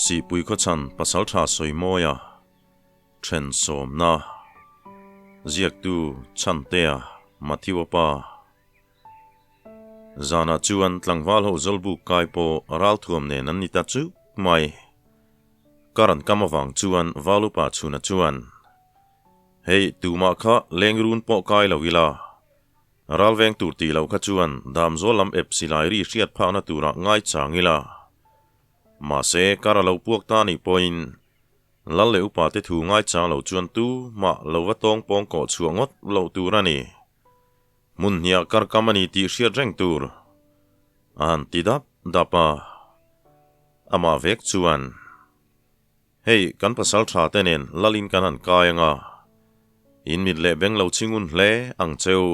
si pui ko chan pasal tha soi moya chen som na ziak tu chan te a mathiwa pa zana chuan tlangwal ho zolbu kai po ral thuam ne nan ni ta chu mai karan kamawang chuan valupa chuna chuan hei tu ma kha lengrun po kai lo ila ralveng turti lo kha chuan dam zolam ep silai ri hriat phana tura ngai changila ma se kara lo puak ta ni poin lal le upa te thu ngai chang lo chuan tu ma lo wa tong pong ko chuangot lo turani mun nia kar kamani ti hriat reng tur an tidap dapa ama vek chuan hei kan pasal tha tenen lalin kan han kayanga in mit le beng lo chingun hle ang cheu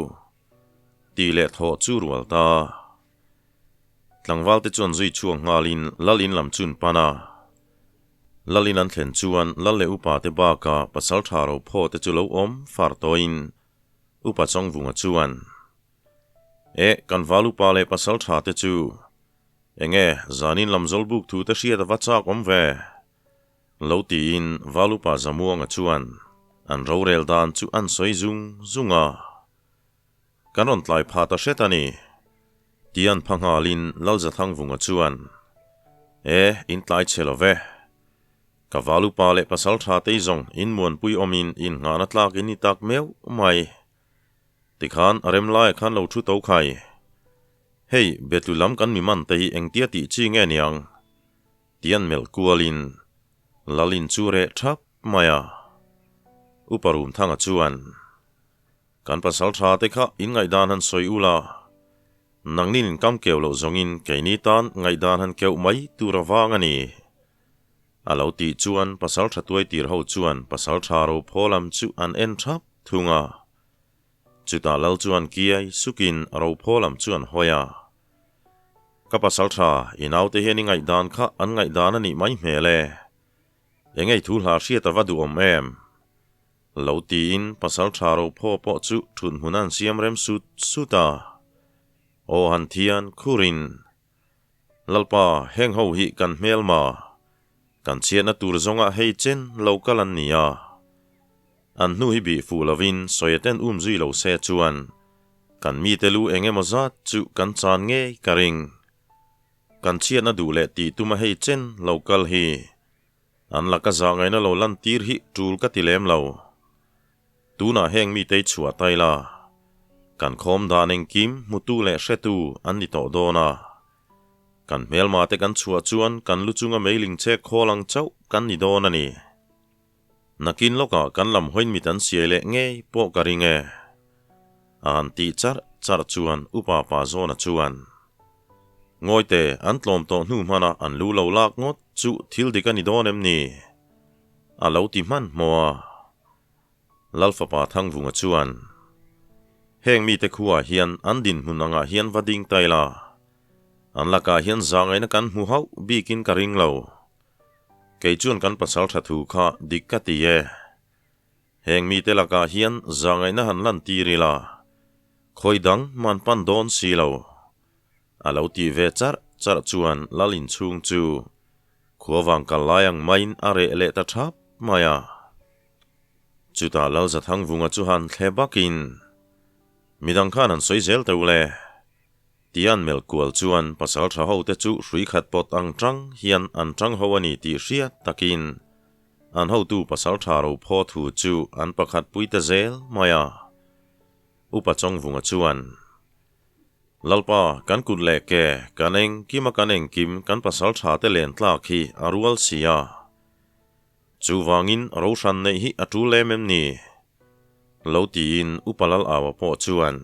ti le tho chu rual ta tlangwal te chuan zui chuang ngalin lalin lam chun pana lalin an thlen chuan lal le upa te ba ka pasal tha ro pho te chu lo om far toin upa chong vunga chuan kan valu pa le pasal tha te chu enge zanin lam zolbuk thu te hriat wa chak om ve lo ti in valu pa zamuanga chuan an ro rel dan chu an soi zunga kanon tlai pha ta shetani tian phangalin lalza thang vunga chuan in tlai chelo ve ka valu pa le pasal tha te zong in muan pui omin in ngana tlak in ni tak meu mai tikhan arem lai khan lo thu to khai hei betulam kan mi man te eng tia ti chi nge niang tian mel kualin lalin chure thap maya uparum thanga chuan kan pasal tha te kha in ngai dan han soi ula nangnin kam keu lo zongin keini tan ngai dan han keu mai turawang ani alo ti chuan pasal tha tuai tir ho chuan pasal tha ro pholam chu an en thap thunga chuta lal chuan kiai sukin ro pholam chuan hoya ka pasal tha inaute he ni ngai dan kha an ngai dan ani mai mele engei thu hla hriat avadu om em lo ti in pasal tha ro pho po chu thun hunan siam rem suta o han thian khurin lalpa heng ho hi kan mel ma kan chiat na tur zonga hei chen local an nia an nu hi bi fu lovin soyeten zui lo se chuan kan mi telu engemaw zat chu kan chan nge karing kan chiat na du le ti tuma hei chen local hi an laka za ngai na lo lan tir hi tul ka tilem lo tuna heng mi te chua taila kan khom daneng kim mutu le hretu an ni to dona kan melma te kan chua chuan kan luchunga mailing che kholang chau kan ni don ani nakin loka kan lam hoin mi tan siele nge po karinge an ti char chuan upa pa zona chuan ngoite an tlom to hnu mana an lu lo lak ngot chu thil dik ani don em ni alo ti man moa lalfa pa thang vunga chuan heng mi te khuwa hian an din hunanga hian vading taila an laka hian zangai na kan hu hau bikin karing lo kei chuan kan pasal tha thu kha dikkati ye heng mi te laka hian zangai na han lan tirila khoidang man pan don si lo alo ti ve char chuan lalin chung chu khuawang kalayang main are le ta thap maya chuta lal za thang vunga chu han thlebakin midang khan an soi zel teule tian mel kual chuan pasal tha ho te chu hrui khat pot ang tang hian an tang ho ani ti hriat takin an ho tu pasal tha ro pho thu chu an pakhat puite zel maya upa chong vunga chuan lalpa kan kut le ke kaneng kim kan pasal tha te len tlak hi arual sia chu wangin roshan nei hi atu lemem ni lo ti in upalal awa po chuan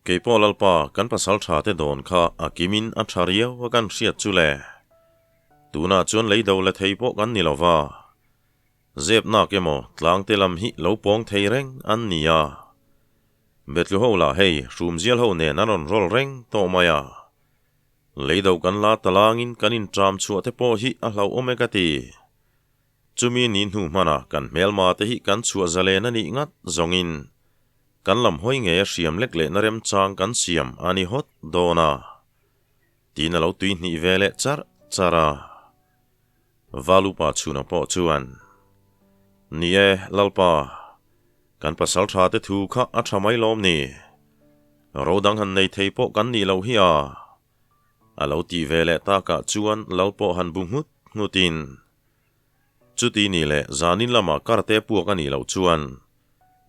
ke po lalpa kan pasal tha te don kha akimin atharia wa kan hriat chu le tuna chuan leido le thei po kan ni lova zep na kemo tlang te lam hi lo pong thei reng an nia betlu ho la hei rum zial ho ne naron rol reng to maya leido kan la talangin kanin tram chu te po hi a hlau omega ti chumi nin hu mana kan melma te hi kan chua zalena ni ngat zongin kan lam hoi nge hriam lek le narem chang kan siam ani hot dona tina lo tui ni vele chara valupa chuna po chuan ni lalpa kan pasal tha te thu kha a thamai lom ni rodang han nei thei po kan ni lo hi a lo ti vele ta ka chuan lalpo han bung hut nutin chuti ni le zanin lama karte puak ani lo chuan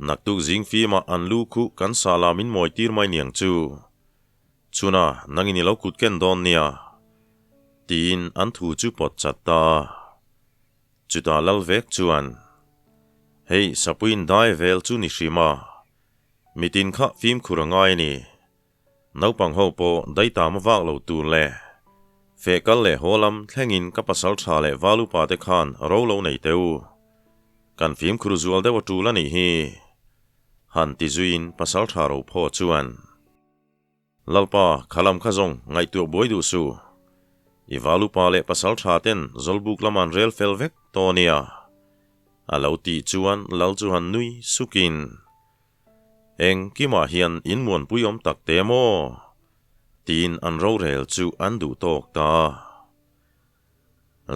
naktuk zingfi ma anlu khu kan salamin moi tir mai niang chu chuna nangini lo kutken don nia tin an thu chu pot chatta chuta lalvek chuan hei sapuin dai vel chu ni shima mitin kha phim khurangai ni naupang ho po daita ma wak lo tu le fekal le holam thlengin ka pasal tha le valu pa te khan ro lo nei teu kan phim khruzual de watu la ni hi han ti zuin pasal tha ro pho chuan lalpa khalam khazong ngai tu boi du su I valu pa le pasal tha ten zolbuk laman rel felvek tonia alo ti chuan lal chu han nui sukin eng kima hian in muan puyom tak te mo tin an ro rel chu an du tok ta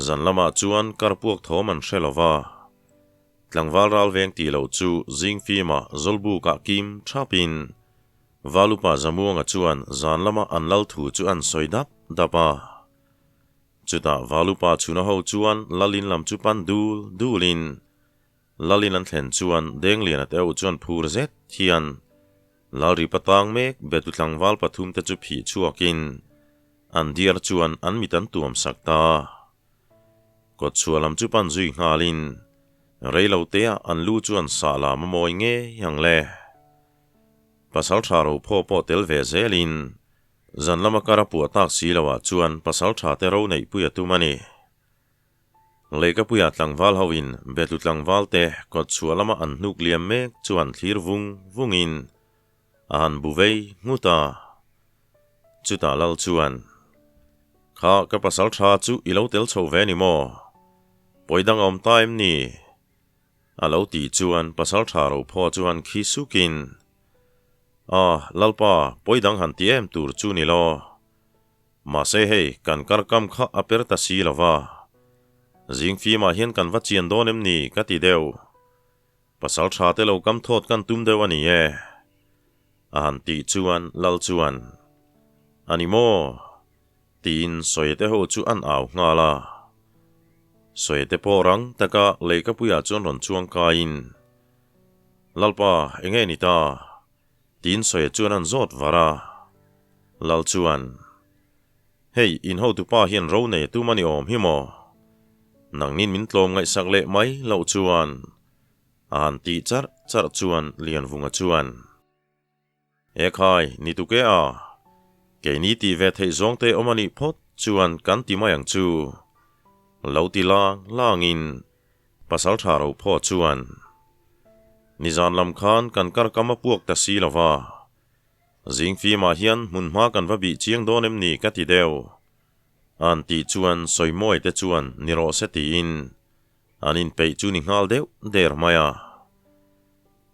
zan lama chuan karpuak thoman shelova tlangwal ral veng ti lo chu zingfi ma zolbuka kim thapin valupa zamuanga chuan zan lama an lal thu chu an soidap dapa chuta valupa chuna ho chuan lalin lam chu pan dulin lalin an thlen chuan deng lian at eu chuan phur zet hian lalri patang mek betu tlangwal pathum te chu phi chuakin an diar chuan an mitan tuam sakta kot chualam chu pan zui ngalin reilo tea an lu chuan sala mamoi nge yang le pasal tharo pho po tel ve zelin zan lama kara pu atak silawa chuan pasal tha te ro nei puya tu mani leka puya tlangwal hawin betu tlangwal te kot chualama an hnuk liam mek chuan thlir vungin an buvei nguta chuta lal chuan kha ka pasal tha chu ilo tel chho ve ni mo poidang om time ni alo ti chuan pasal tha ro pho chuan khi sukin lalpa poidang han tiem tur chu ni lo ma se hei kan karkam kha aper ta si lova zingfi ma hian kan va chian donem ni ka ti deu pasal tha te lo kam thot kan tum deu ani an ti chuan lal chuan ani mo tin soite ho chu an aw ngala soite porang taka leka puya chon ron chuang ka in lalpa enge ni ta tin soye chuan an zot vara lal chuan hei in ho tu pa hian ro nei tu mani om hi mo nangnin min tlom ngai sak le mai lo chuan an ti char chuan lian vunga chuan khai ni tu ke ke ni ti ve thei zong te omani phot chuan kan ti mayang chu lo ti langin pasal tharo pho chuan nizan lam khan kan kar kama puak ta si lova zingfi ma hian munma kan va bi chiang donem ni ka ti deu an ti chuan soimoi te chuan niro se ti in anin pei chu ni ngal deu der maya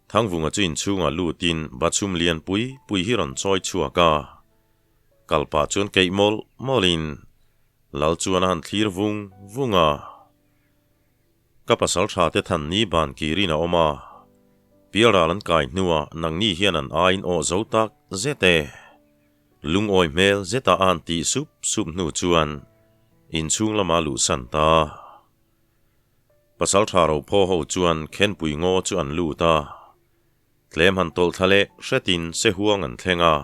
thangvunga chu in chunga lutin bachum lian pui hi ron choi chuaka kalpa chuan keimol molin lal chuan han thlir vunga ka pasal tha te than ni ban kirina oma piaralan kai nuwa nang ni hian an ain o zotak zete lung oi mel zeta an ti sup nu chuan in chung lama lu santa pasal tharo pho ho chuan khen pui ngo chu an lu ta tlem han tol thale hretin se huang an thlenga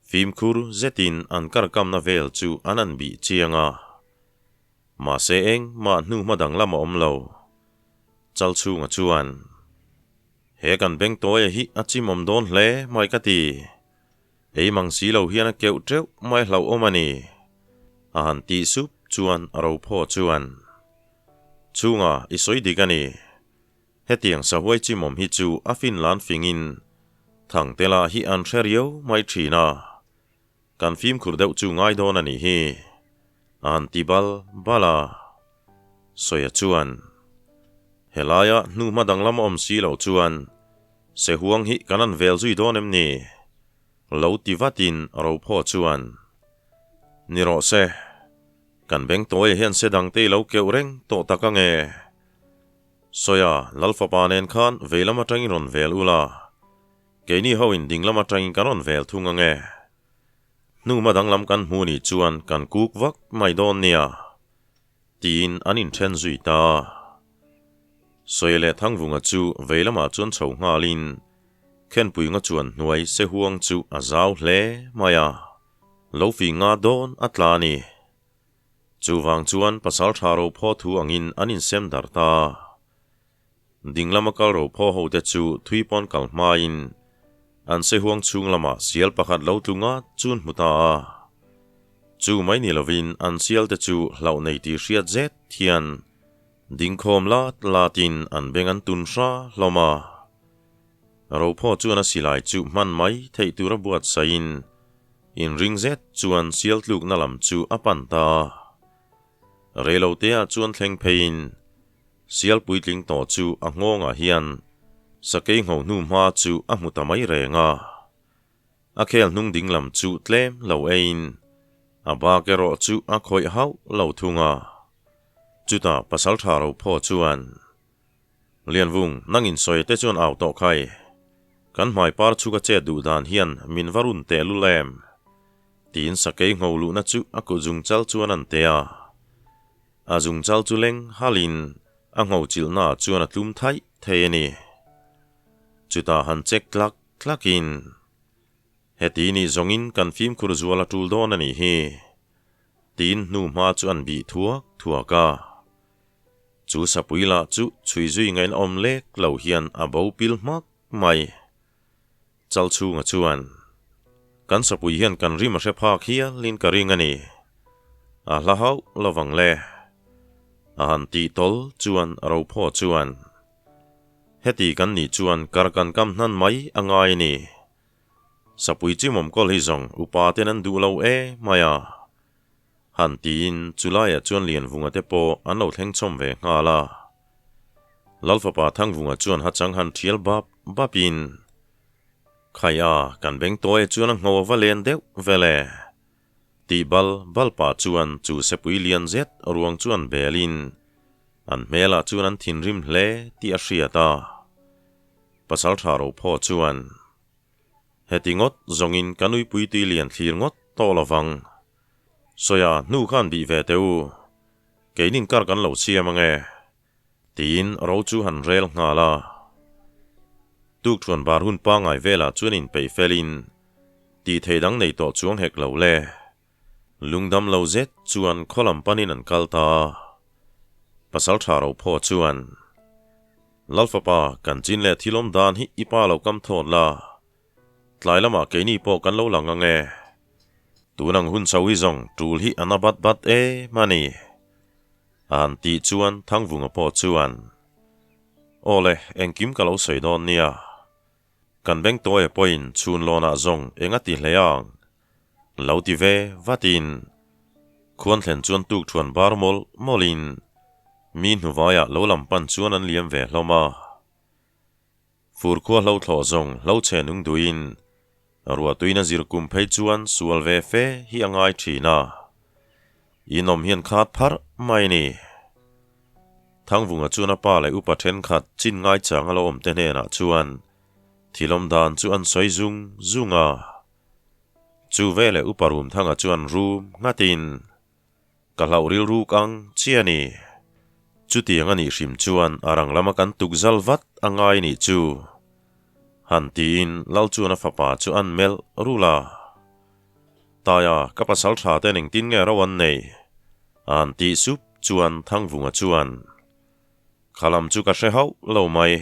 phim khur zetin an karkam na vel chu anan bi chianga ma se eng ma hnu madang lama omlo chal chunga chuan he kan beng toy hi achim om don hle mai ka ti ei mang si lo hian a keu treu mai hlau omani an ti sup chuan aro pho chuan chunga isoi digani hetiang sa huai chimom hi chu a Finland fingin thang tela hi an theriau mai thina kan film khurdeu chu ngai don ani hi an tibal bala soya chuan helaya nu madang lam om si lo chuan se huang hi kanan vel zui donem ni lo tivatin ro pho chuan niro se kan beng toy hian sedang te lo keu reng to taka nge soya lalfa panen khan velama tangin ron vel ula keini hoin dinglama tangin kan ron vel thunga nge nu madang lam kan hmu ni chuan kan kuk vak mai don nia tin anin then zui ta soile thangvunga chu velama chuan chho ngalin khen pui nga chuan hnuai se huang chu azau hle maya lo fi nga don atlani chuwang chuan pasal tharo pho thu angin anin sem darta dinglama kal ro pho ho te chu thuipon kal main an se huang chung lama sial pakhat lo tunga chun muta chu mai ni lovin an sial te chu hlau nei ti riat zet thian dingkhom latin an bengan tun sha hloma ro pho chuan a silai chu man mai thei tura buat sain in ring zet chuan sial tluk na lam chu apan ta relo te a chuan thleng phein sial puitling to chu a ngonga hian sakei ngo nu ma chu a muta mai renga a khel nung ding lam chu tlem lo ein a ba ke ro chu a khoi hau lo thunga chuta pasal tharo pho chuan lianwung nangin soi te chuan au to khai kan mai par chu ka che du dan hian min varun te lu lem tin sakei ngo lu na chu a ko jung chal chuan an te a jung chal chu leng halin a ngo chil na chuan a tlum thai the ni chuta han chek tlakin heti ni zongin kan film khur zuala tul don ani hi tin nu ma chu an bi thuaka chu sapuila chu chui zui ngain om lek lo hian a bo pil mak mai chal chu nga chuan kan sapui hian kan rim a hre phak hia lin ka ring ani a hla hau lawang le a han ti tol chuan ro pho chuan heti kan ni chuan karkan kam hnan mai angai ni sapui chimom kol hi zong upa ten an du lo maya han tin chulaya chuan lian vunga te po an lo thleng chom ve ngala lalfa pa thang vunga chuan ha chang han thial bapin khaya kan beng toy chuan a ngo valen deuh vele ti bal pa chuan chu sepui lian zet ruang chuan belin an mela chuan an thin rim hle ti a hriata pasal tharo pho chuan hetingot zongin kanui pui ti lian thlir ngot to lawang soya nu khan bi ve teu keinin kar kan lo siam ange tin ro chu han rel ngala tuk thuan bar hun pa ngai vela chuanin pei felin ti theidang nei to chuang hek lo le lungdam lo zet chuan kholam panin an kalta pasal tharo pho chuan lalfa pa kan chin le thilom dan hi ipa lo kam thon la tlailama keini po kan lo lang ange tunang hun sawi zong tul hi anabat bat mani an ti chuan thangvunga po chuan ole engkim ka lo sei don nia kan beng toy point chun lona zong enga ti hleang lo ti ve vatin khuan thlen chuan tuk thuan barmol molin min huwaya lo lampan chuan an liam ve hloma fur khua lo thlo zong lo chenung duin arwa tuina zirkum phei chuan sual ve fe hi angai thina inom hian khat phar mai ni thangvunga chuan a pa le upa then khat chin ngai chang alo om te ne na chuan thilom dan chu an soi zunga chu vele uparum thanga chuan room ngatin kalauril ru kang chiani chuti angani hrim chuan arang lama kan tukzal vat angai ni chu hantin lal chuan a fapa chu an mel rula taya kapasal tha te ning tin nge rawan nei an ti sup chuan thangvunga chuan khalam chu ka hre hau lo mai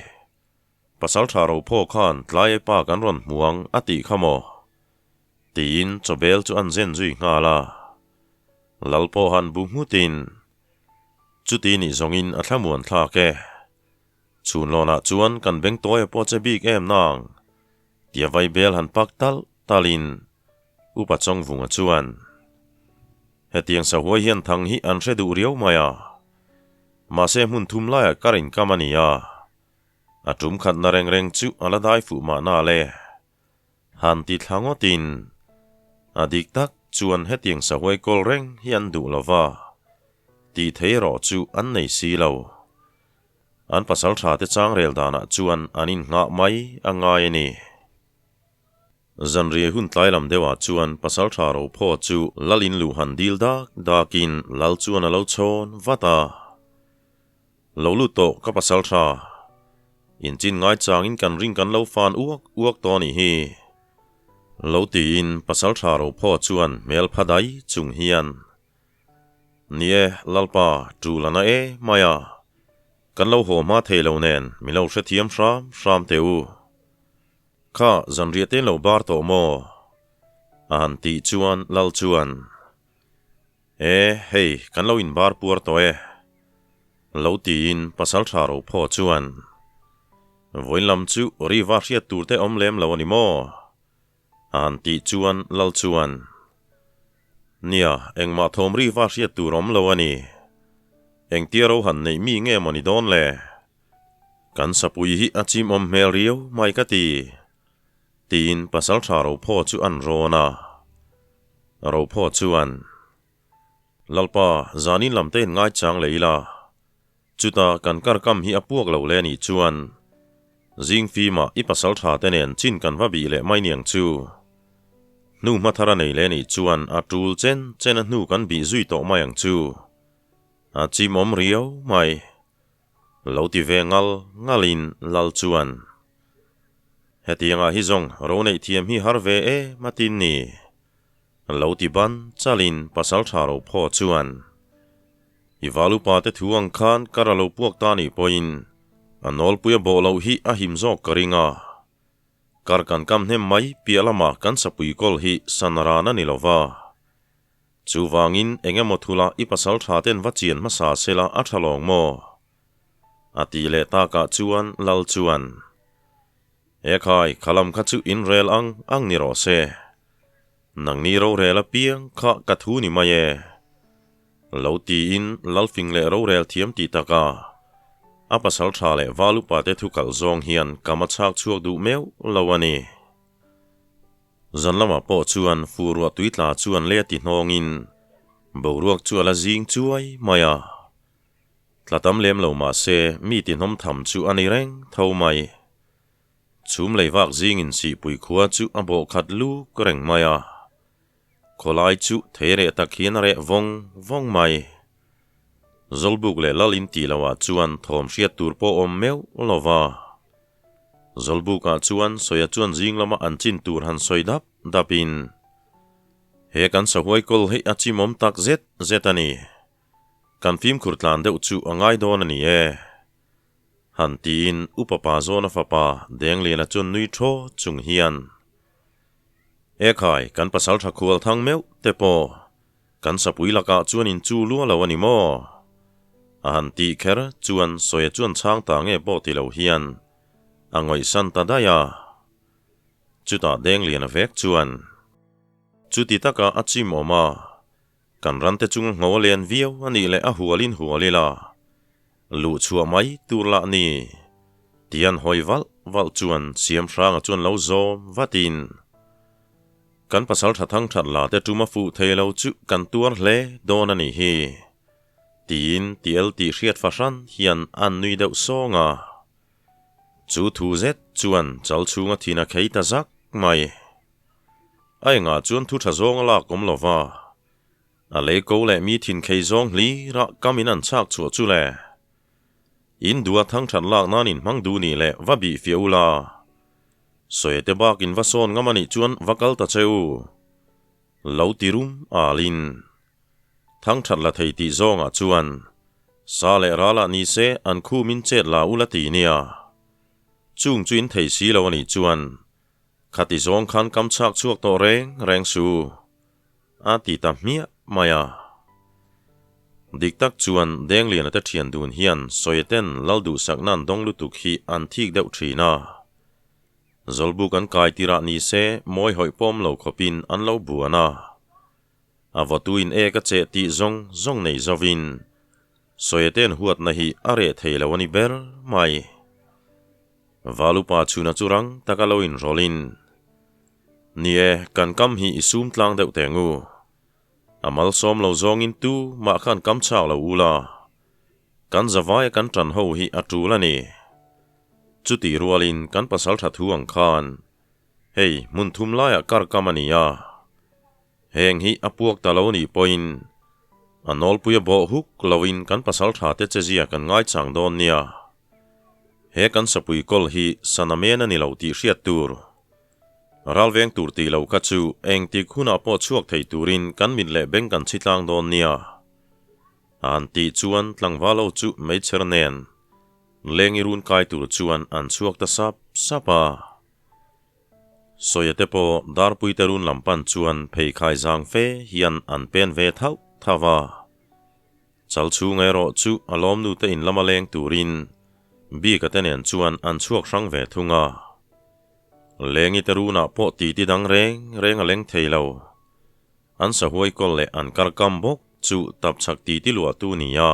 pasal tha ro pho khan tlai pa kan ron muang ati khamo tin chobel chu an zen zui ngala lalpo han bu mutin chuti ni zongin a thlamuan thla ke chun lona chuan kan beng toy po che big nang tia vai bel han pak talin upa chong vunga chuan hetiang sa huai hian thang hi an hre du riau maya ma se mun thum la karin kamania atum khat na reng chu ala dai fu ma na le han ti thangotin adik tak chuan hetiang sa huai kol reng hian du lova ti thei ro chu an nei si lo an pasal tha te chang rel dana chuan anin nga mai angai ni zanri hun tlailam dewa chuan pasal tha ro pho chu lalin lu han dil dakin lal chuan alo chon vata lo lu to ka pasal tha in chin ngai chang in kan ring kan lo fan uak to ni hi lo ti in pasal tha ro pho chuan mel phadai chung hian nie lalpa tu lana maya kan lo ho ma thelo nen mi lo hrethiam shram teu kha zanria te lo bar to mo an ti chuan lal chuan hei kan lo in bar puar to lo ti in pasal tha ro pho chuan voilam chu ri va hriat tur te om lem lo ani mo an ti chuan lal chuan nia engma thom ri va hriat tur om lo ani eng tiaro han nei mi nge mani don le kan sapui hi achim om mel riu mai ka tin pasal tha ro pho chu an rona ro pho chuan lalpa zanin lamten ngai chang leila chuta kan kar kam hi apuak lo le ni chuan zing fi ma I pasal tha tenen chin kan va bi le mai niang chu nu mathara nei le ni chuan a tul chen nu kan bi zui to mai ang chu a chi mom riau mai lo ti ve ngalin lal chuan hetianga hi zong ro nei thiam hi har ve matin ni lo ti ban chalin pasal tha ro pho chuan I valu pa te thuang khan karalo puak ta ni poin anol puya bolo hi a him zok karinga kar kan kam hnem mai pialama kan sapui kol hi sanarana nilova chu wangin engemaw thula I pasal tha ten wachian masa sela athalong mo ati le ta ka chuan lal chuan khai khalam kha chu in rel ang ni ro se nang ni ro rela piang kha ka thu ni mai lo ti in lalfing le ro rel thiam ti taka a pasal tha le valu pa te thu kal zong hian kama chak chuak du meu lawani zanlama po chuan furwa tuitla chuan le ti hnongin boruak chuala jing chuai maya tlatam lem lo ma se mi ti hnom tham chu ani reng tho mai chum leivak jing in si pui khuwa chu abo khat lu kreng maya kholai chu there takhian re vong mai zolbuk le lalin ti lawa chuan thom hriat tur po om meu lova zolbuka chuan soya chuan jing lama an chin tur han soidap dapin he kan sahuai kol he achimom tak zetani kan phim khurtlan deuh chu angai don ani han tin upapa zona fapa deng lena chun nui tho chung hian khai kan pasal tha khual thang meu tepo kan sapui laka chuan in chu lu lo ani mo han ti kher chuan soya chuan chang ta nge bo ti lo hian angoi san ta daya chuta deng lena vek chuan chuti taka achim oma kan rante chung ngolen viau ani le a hualila lu chua mai turla ni tian hoiwal wal chuan siam ranga chuan lo zom vatin kan pasal thathang thatla te tuma fu thelo chu kan tuar hle don ani hi tin tiel ti hriat fashan hian an nui deuh songa chu thu zet chuan chal chunga thina kheita zak mai ai nga chuan thu tha zong la kom lova a le ko le mi thin khei zong li ra kamin an chak chu chu le in dua thang than lak nanin mang du ni le va bi fiula soete bak in vason ngamani chuan vakal ta cheu lo tirum alin thang that la thei ti zonga chuan sa le rala ni se an khu min chet la ulati nia chung chuin thei si lo ani chuan khati zong khan kam chak chuak to reng su a ti ta mia maya diktak chuan deng lian ata thian dun hian soeten laldu saknan dong lutuk hi an thik deuh thina zolbuk an kai tira ni se moi hoi pom lo khopin an lo buana avotuin ka che ti zong nei zovin soeten huat na hi are theilo ani ber mai valupa chuna churang takaloin rolin nie kan kam hi isum tlang deuh tengu amal som lo zong in tu ma khan kam chak lo ula kan zawai kan tran ho hi atula ni chuti rualin kan pasal tha thuang khan hei mun thum la ya kar kamania heng hi apuak talo ni point anol puya bo huk lawin kan pasal tha te chezia kan ngai chang don nia he kan sapui kol hi sanamena ni lo ti hriat tur ralveng tur ti lo ka chu eng ti khuna po chuak thei turin kan min le beng kan chitlang don nia an ti chuan tlangwalo chu mai chernen lengirun kai tur chuan an chuak ta sapa soyate po darpui terun lampan chuan phei khai jang fe hian an pen ve thau thawa chal chu ngai ro chu alom nu te in lamaleng turin bi ka tenen chuan an chuak rang ve thunga lengi teruna po ti dang reng aleng theilo an sa huai kol le an kar kam bok chu tap chak ti lua tu nia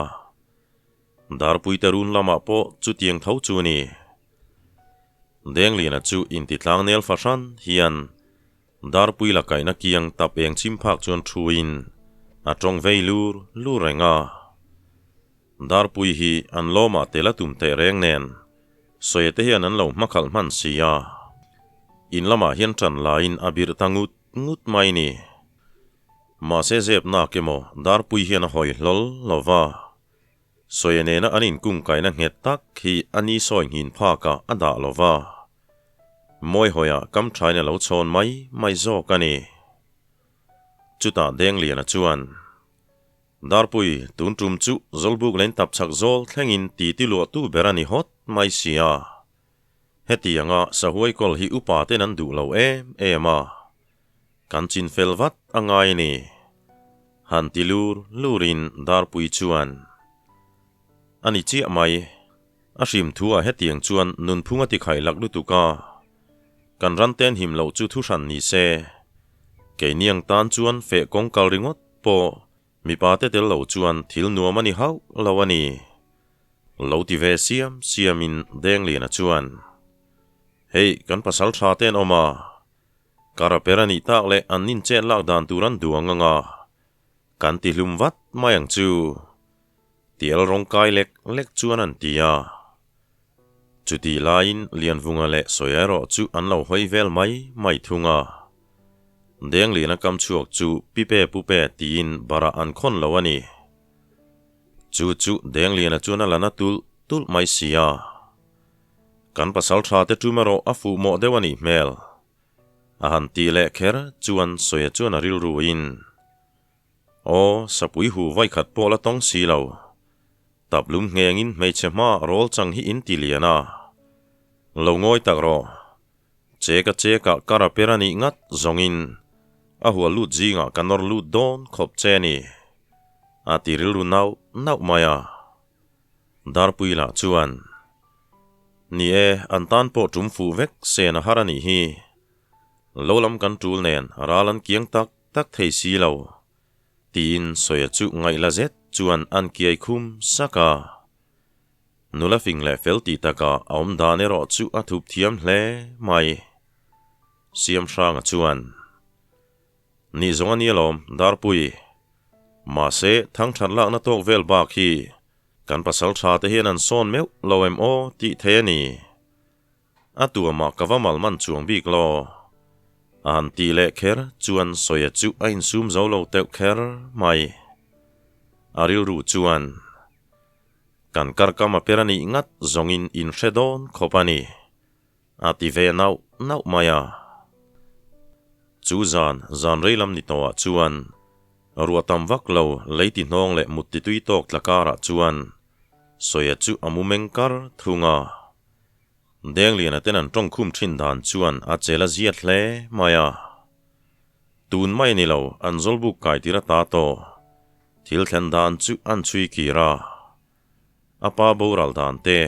darpui terun lama po chu tiang thau chu ni deng lina chu in ti tlang nel fashan hian darpui la kaina kiang tap eng chimphak chuan thuin atong veilur lurenga darpui hi an loma tela tumte reng nen soyete hian an lo makhal man sia in lama hian tran lain abir tangut ngut mai ni ma se zep na kemo darpui hian a hoi lol lova soyene na anin kung kaina nget tak hi ani soi hin phaka ada lova moi hoya kam thaina lo chon mai zo kani chuta deng liana chuan darpui tun tum chu zolbuk len tap chak zol thlengin ti lu tu berani hot mai sia hetianga sahuai kol hi upa te nan du lo ema kan chin felvat angai ni han tilur lurin darpui chuan ani chi mai a hrim thua hetiang chuan nun phunga ti khai lak lu tuka kan ran ten him lo chu thu ran ni se ke niang tan chuan fe kong kal ringot po mi pa te tel lo chuan thil nuam ani hau lawani lo ti ve siam in deng lina chuan hei kan pasal tha ten oma kara perani tak le an nin chen lak dan turan duanga kan ti hlum wat mayang chu tiel rong kai lek chuan an tia chuti lain lian vunga le soyaro chu an lo hoi vel mai thunga deng lina kam chuak chu pipe pupe tin bara an khon lawani chu deng lina chuna lana tul mai sia kan pasal tha te tumaro afu mo dewani mel a han ti le kher chuan soya chuan a ril ruin o sapui hu vai khat po la tong si lo tablum ngengin mei chema rol chang hi in ti liana lo ngoi tak ro cheka kara perani ngat zongin a huwa lut zinga kanor lut don khop cheni a tiril ru nau maya darpui la chuan ni antan po tum fu vek se na harani hi lolam kan tul nen ralan kiang tak thei si lo tin soya chu ngai la zet chuan an kiai khum saka nula fing le felti taka aum dane ro chu athup thiam hle mai siam hranga chuan ni zongani lom darpui ma se thang than lak na tok vel bak hi kan pasal tha te hian an son meu loem o ti theni atua ma kawamal man chuang bik lo an ti le kher chuan soya chu ain sum zo lo te kher mai aril ru chuan kan karkama perani ngat zongin in shedon khopani ati ve nau maya chu zan reilam ni to chuan ruatam vak lo leiti hnong le mutti tui tok tlakara chuan soya chu amumeng kar thunga deng liana tenan tong khum thin dan chuan a chela ziat hle maya tun mai ni lo an zolbu kai tira ta to thil thlen dan chu an chui kira apa boral dan te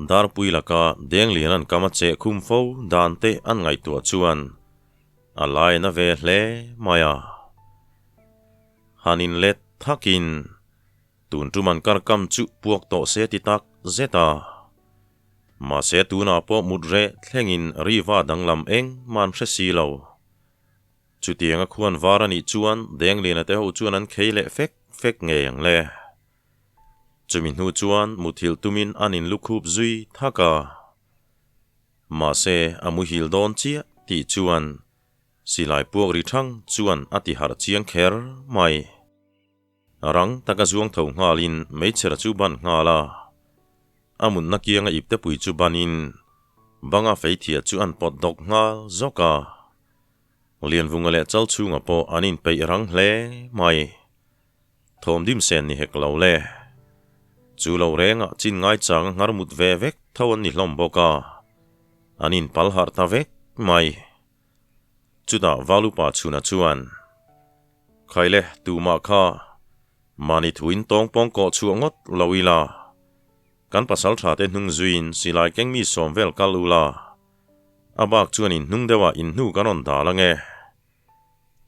darpui laka deng lianan kama che khum fo dan te an ngai tu chuan alai na ve hle maya hanin let thakin tun tuman kar kam chu puak to se ti tak zeta ma se tu na po mudre thlengin riwa danglam eng man hre si lo chu tianga khuan varani chuan deng lian te ho chuan an kheile fek nge yang le chumin hu chuan muthil tumin anin lukhup zui thaka ma se amu hil don chia ti chuan silai puak ri thang chuan ati har chiang kher mai rang taka zuang tho ngalin meichera chu ban ngala amun nakianga ipte pui chu banin banga feithia chu an pot dok ngal zoka lian vunga le chal chunga po anin pei rang hle mai thom dim sen ni heklo le chu lo renga chin ngai chang ngarmut ve vek thawon ni hlom boka anin pal har ta vek mai chuda valupa chuna chuan khaile tu ma kha mani thuin tong pong ko chuangot loila kan pasal tha te hnung zuin silai kengmi somvel kalula abak chuanin hnung dewa in hnu kanon dalange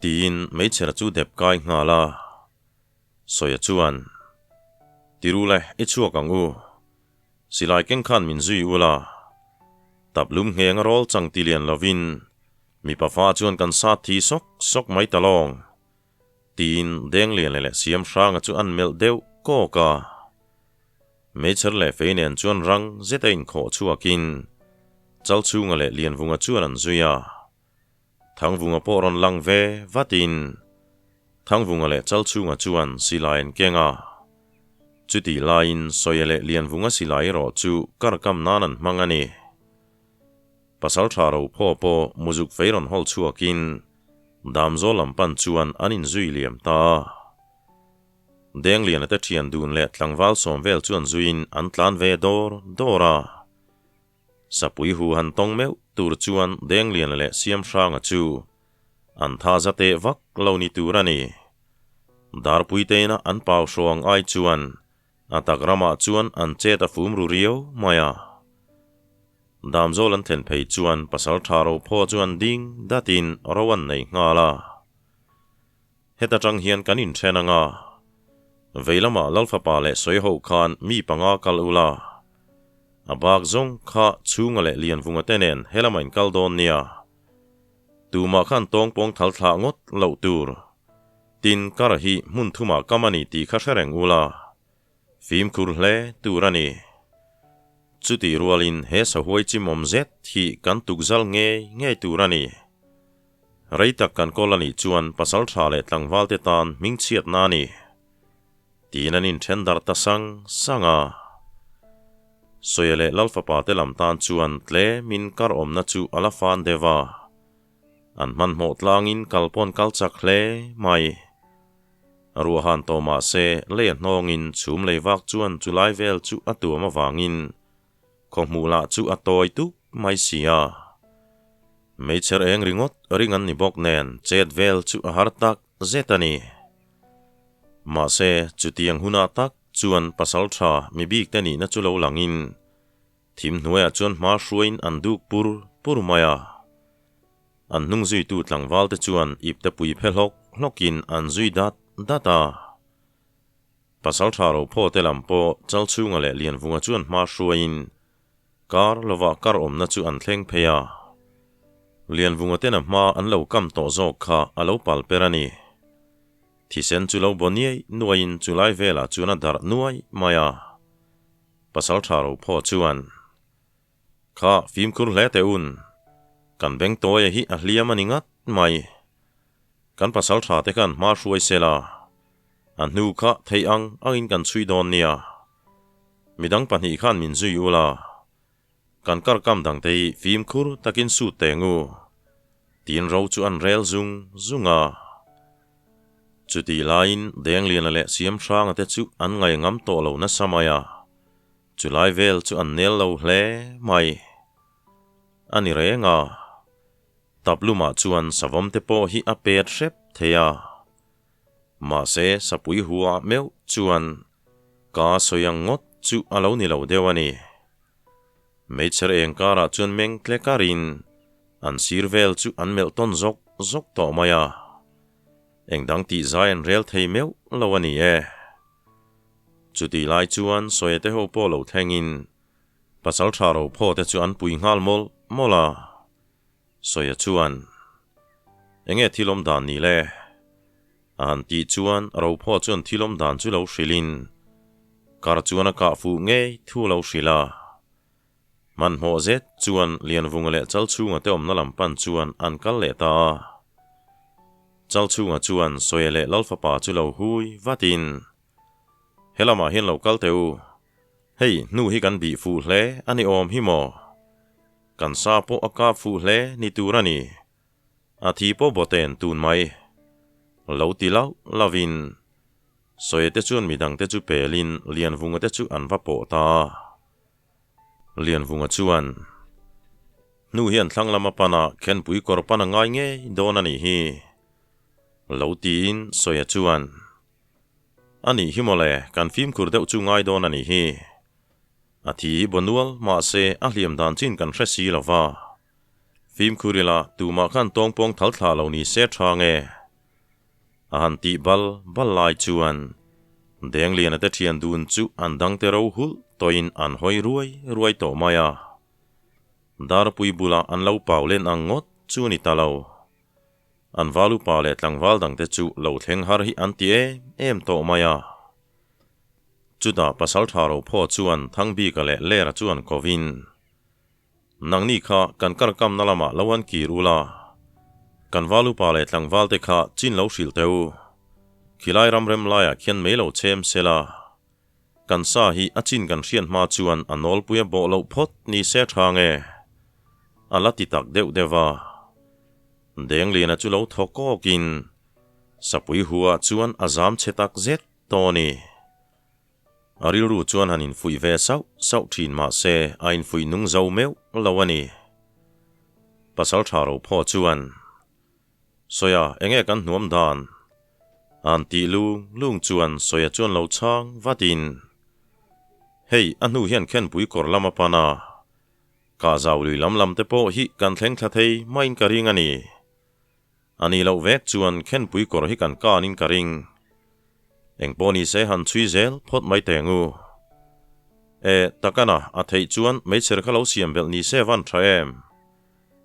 tin meichera chu dep kai ngala soya chuan tirule ichuak angu silai keng khan min zui ula tablum heng rol chang tilian lovin mi pafa chuan kan sa thi sok mai talong tin deng lian le siam hranga chu an mel deu ko ka meicher le feinen chuan rang zetain kho chuakin chal chunga le lian vunga chuan an zuya thang vunga poron lang ve vatin thang vunga le chal chunga chuan silain kenga chuti lain soyele lian vunga silai ro chu karkam nanan mangani pasal tharo po muzuk feiron hol chuakin damzo lampan chuan anin zui liam ta deng lian ata thian dun le tlangwal somvel chuan zuin an tlan ve dora sapui hu han tong meu tur chuan deng lian le siam hranga chu an tha zate vak lo ni turani dar puiteina an pau hrawng ai chuan atak rama chuan an cheta fum ru rio maya damzol an then phei chuan pasal tharo pho chuan ding datin rowan nei ngala heta tang hian kanin thenanga veilama lalfapa le soiho khan mi panga kalula abak zong kha chunga le lian vunga tenen helamain kaldon nia tuma khan tong pong thal thla ngot lo tur tin karahi mun thuma kamani ti kha thereng ula fim kur hle turani chuti rualin he sahuai chimom zet hi kan tukzal nge turani reitak kan kolani chuan pasal tha le tlangwal te tan mingchiat nani tinanin thendar ta sanga soyele lalfapa te lam tan chuan tle min kar omna chu alafan dewa an man mo tlangin kalpon kalchak hle mai ruahan toma se le hnongin chum leiwak chuan chulai vel chu atuama wangin khomula chu atoi tu mai sia meicher eng ringan ni bok nen chet vel chu hartak zetani ma se chutiang huna tak chuan pasal tha mi bik tani na chulo langin thim hnuaya chuan ma hruain an duk pur maya an hnung zui tu tlangwal te chuan ipte pui phelok hlokin an zui data pasal tha ro pho te lampo chal chunga le lian vunga chuan ma hruain kar lova kar omna chu an thleng pheya lian vunga te na ma an lo kam to zo kha alo pal perani thisen chu lo boniai nuain chulai vela chuna dar nuai maya pasal tha ro pho chuan kha fim kur hle te un kan beng toy hi a hliam aningat mai kan pasal tha te kan ma hruai sela an nu kha thei angin kan chui don nia midang panhi khan min zui ula kan kar kam dang tei fim khur takin su tengu tin ro chu an rel zunga chuti lain deng lian le siam thrang te chu an ngai ngam to lo na samaya chulai vel chu an nel lo hle mai ani renga tabluma chuan savom te po hi a pet rep theya ma se sapui huwa meu chuan ka soyang ngot chu alo ni lo dewani meicher eng kara chuan meng tlekarin an sirvel chu an mel ton zok to maya engdang ti zain rel thei meu lawani chuti lai chuan soyete ho polo thengin pasal tharo pho te chu an pui ngal mola soya chuan enge thilom dan ni le an ti chuan ro pho chuan thilom dan chu lo hrilin kar chuan ka fu nge thu lo hrila man mo zet chuan lian vungale chal chunga te omna lampan chuan an kal le ta chal chunga chuan soile lalfa pa chu lo hui vatin helama hian lo kal teu hei nu hi kan bi fu hle ani om hi mo kan sa po aka fu hle ni turani a thi po boten tun mai lo ti lau lavin soite chuan midang te chu pelin lian vunga te chu an va po ta lian vunga chuan nu hian thlang lama pana khen pui kor pana ngai nge don ani hi lo ti in soya chuan ani hi mole kan film kur deuh chu ngai don ani hi a thi bonual ma se a hliam dan chin kan hresi lova film kurila tuma khan tongpong thalthla lo ni se thange an ti bal lai chuan deng lian ate thian dun chu an dang te ro hul toin an hoi ruai to maya dar pui bula an lo pau len ang ngot chu ni talo an valu pa le tlangwal dang te chu lo thleng har hi an ti em to maya chuda pasal tharo pho chuan thangbi ka le ra chuan kovin nangni kha kan kar kam nalama lawan ki rula kan valu pa le tlangwal te kha chin lo hril teu khilai ramrem laia khian melo chem sela kan sa hi achin kan hrian ma chuan anol puya bo lo phot ni se thange alati tak deuh dewa deng lian chu lo thoko kin sapui huwa chuan azam chetak zet toni aril ru chuan hanin fui ve sau thin ma se ain fui nung zo meu lawani pasal tharo pho chuan soya enge kan nuam dan an ti lung chuan soya chuan lo chang vatin hei anu hian khen pui kor lama pana ka zaului lam te po hi kan thleng thei main ka ring ani ani lo vek chuan khen pui kor hi kan ka nin ka ring eng poni se han chui zel phot mai tengu takana a thei chuan meicher kha lo siam bel ni se van thaem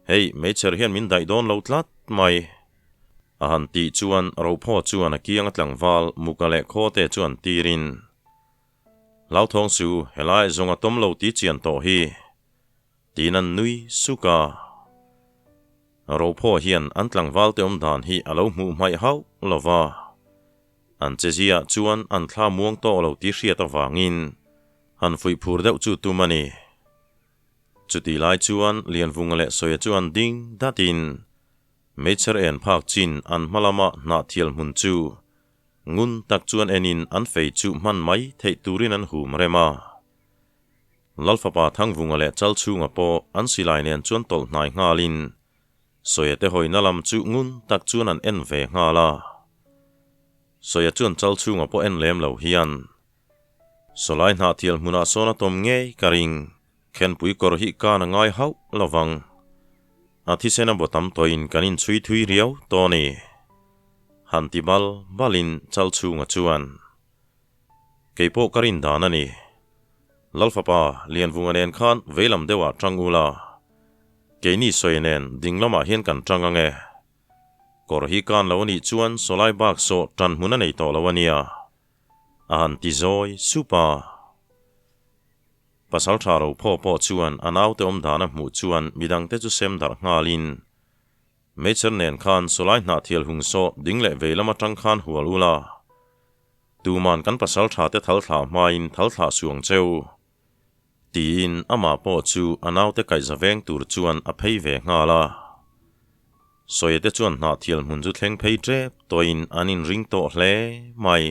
hei meicher hian min dai don lo tlat mai a han ti chuan ro pho chuan a kiang tlangwal mukale kho te chuan tirin lau thong su helai zonga tom lo ti chian to hi tinan nui suka ro pho hian an tlangwal te dan hi alo mu mai hau lova an chezia chuan an thla muang to lo ti hriat awangin han fui phur deuh chu tumani chuti lai chuan lian vungale soya chuan ding datin meicher en phak chin an malama na thial mun chu ngun tak chuan enin an fei chu man mai thei turin an hum rema lalfa pa thang vungale chal chunga po an silai nen chuan tol hnai ngalin soya te hoi nalam chu ngun tak chuan an en ve ngala soya chuan chal chunga po en lem lo hian solai na thial muna sona tom nge karing khen pui kor hi ka na ngai hau lawang athi sena botam toin kanin chui thui riau toni hantibal balin chal chunga chuan keipo karin danani lalfa pa lian vunganen khan velam dewa tangula keini soinen dinglama hian kan tangange kor hi kan lawani chuan solai bak so tan huna nei to lawania an ti zoi supa pasal tharo pho chuan anau te om dana mu chuan midang te chu sem dar ngalin meicher nen khan solai na thial hung so dingle velama tang khan hualula tuman kan pasal tha te thalthla main thalthla suang cheu tin ama po chu anau te kai zaweng tur chuan a phei ve ngala soite chuan na thial mun chu thleng phei trep toin anin ring to hle mai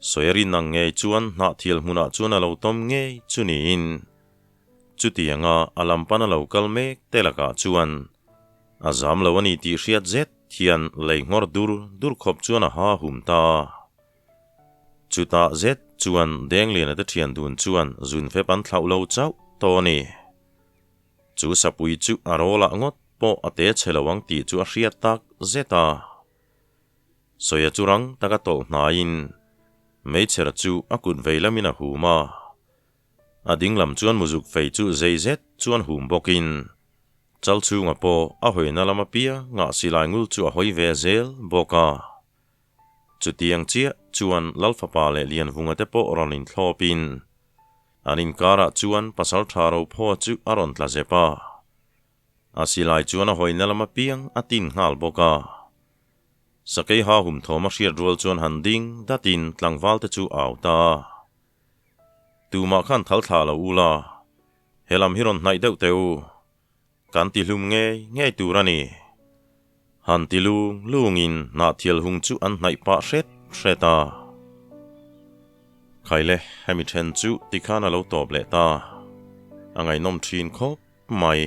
soirin nang nge chuan na thial muna chuan alo tom nge chunin chutianga alampana local mek telaka chuan azam lawani ti hriat zet thian leingor dur khop chuan a ha humta chuta zet chuan denglian ate thian dun chuan zun fe pan thlau lo chau toni chu sapui chu arola ngot po ate chelawang ti chu a hriat tak zeta soya churang taka tol hnain meicher chu akun veilamina huma ading lam chuan muzuk fei chu zeizet chuan hum bokin chal chu nga po a hoi na lama pia nga silai ngul chu a hoi ve zel boka chu tiang chia chuan lalfa pa le lian vunga te po ronin thlopin anin kara chuan pasal tharo pho chu aron tla zepa asilai chuan a hoi na lama piang atin ngal boka sakei ha hum thoma hriat rual chuan handing datin tlangwal te chu auta tuma khan thal thla lo ula helam hiron hnai deuh teu kan ti hlum nge turani han ti lungin na thial hung chu an hnai pa hreta khaile hemi then chu tikhana lo top le ta angai nom thin khop mai